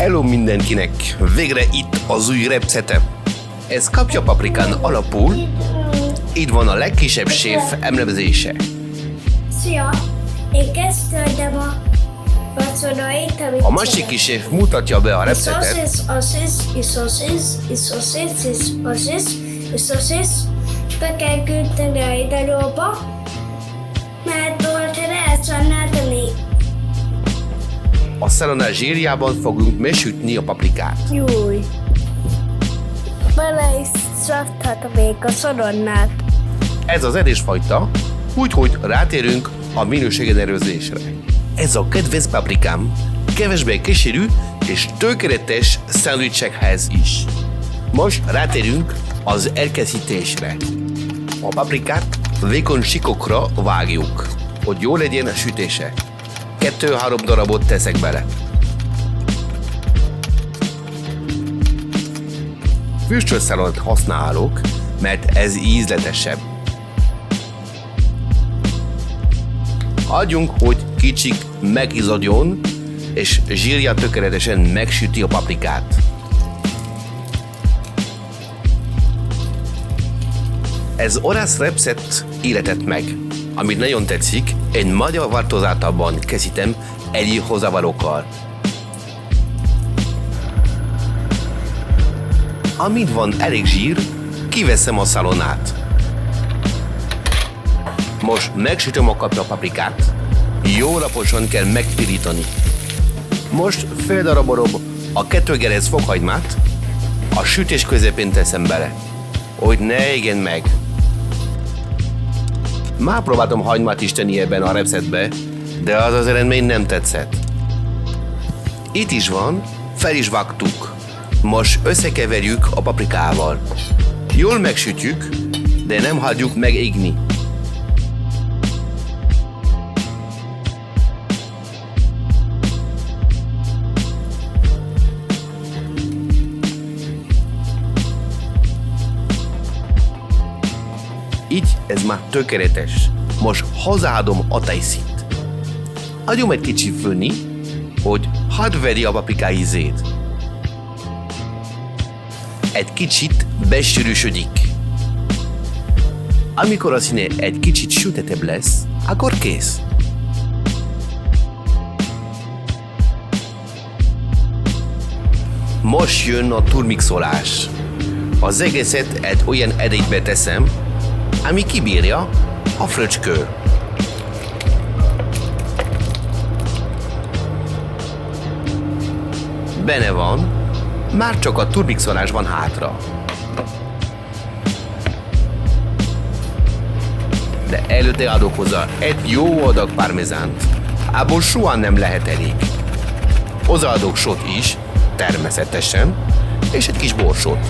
Hello mindenkinek! Végre itt az új receptem. Ez Kápia paprikán alapul. Itt van a legkisebb séf emlevzése. Szia! Én kezdtem a vacsorait, amit A másik kis séf mutatja be a receptet. Be kell küldeni a idalóba, mert ott lehet szannáltani. A szalonna zsírjában fogunk megsütni a paprikát. Júj! Bele is rakhatom még a szalonnát. Ez az edésfajta, úgyhogy rátérünk a minőségellenőrzésre. Ez a kedvenc paprikám, kevésbé kísérű és tökéletes szendvicsekhez is. Most rátérünk az elkészítésre. A paprikát vékony síkokra vágjuk, hogy jó legyen a sütése. 2-3 darabot teszek bele. Füstölt szalonnát használok, mert ez ízletesebb. Hagyjunk, hogy kicsit megizzadjon, és zsírja tökéletesen megsüti a paprikát. Ez olasz recept életett meg, amit nagyon tetszik, egy magyar változatában készítem egyéb hozzávalókkal. Amint van elég zsír, kiveszem a szalonnát. Most megsütöm a paprikát, jó laposan kell megpirítani. Most feldarabolom a 2 gerez fokhagymát, a sütés közepén teszem bele, hogy ne égjen meg. Már próbáltam hagymát is tenni ebben a receptbe, de az eredmény nem tetszett. Itt is van, fel is vágtuk. Most összekeverjük a paprikával. Jól megsütjük, de nem hagyjuk megégni. Így ez már tökéletes. Most hozzáadom a tejszit. Adjunk egy kicsit főni, hogy hadd vegye a paprika ízét. Egy kicsit besűrűsödik. Amikor a színe egy kicsit sütetebb lesz, akkor kész. Most jön a turmixolás. Az egészet egy olyan edénybe teszem, ami kibírja a fröcskő. Benne van, már csak a turmixolás van hátra. De előtte adok hozzá egy jó adag parmezánt. Abból soha nem lehet elég. Hozzáadok sót is, természetesen, és egy kis borsot.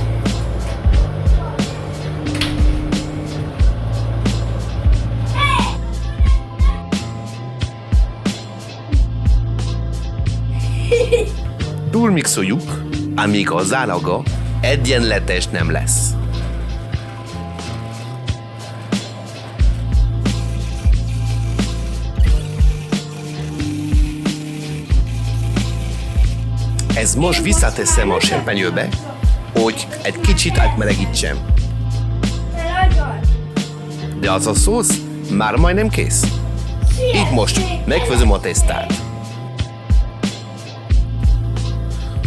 Túlmixoljuk, amíg az állaga egyenletes nem lesz. Ez most visszateszem a serpenyőbe, hogy egy kicsit átmelegítsem. De az a szósz már majdnem kész. Így most megfőzöm a tésztát.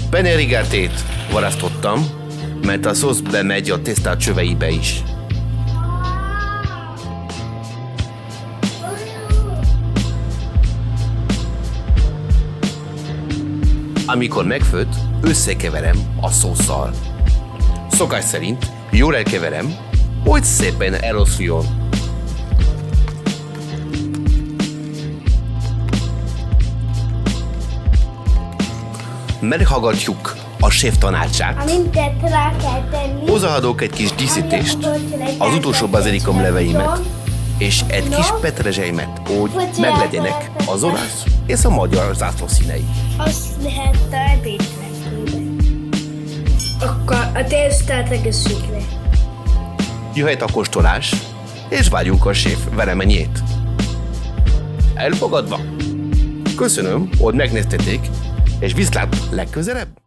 Penne rigátét varasztottam, mert a szósz bemegy a tészta csöveibe is. Amikor megfőtt, összekeverem a szósszal. Szokás szerint jól elkeverem, hogy szépen eloszuljon. Meghallgatjuk a séf tanácsát. Hozzáadok egy kis díszítést, az utolsó bazilikom leveimet, és egy kis petrezselymet, hogy meglegyenek az olasz és a magyar zászlószínei. Azt lehet a ebédre. Akkor a tésztát egészsük le. Jöhet a kóstolás, és várjunk a séf veleményét. Elfogadva! Köszönöm, hogy megnéztétek, és viszlát legközelebb!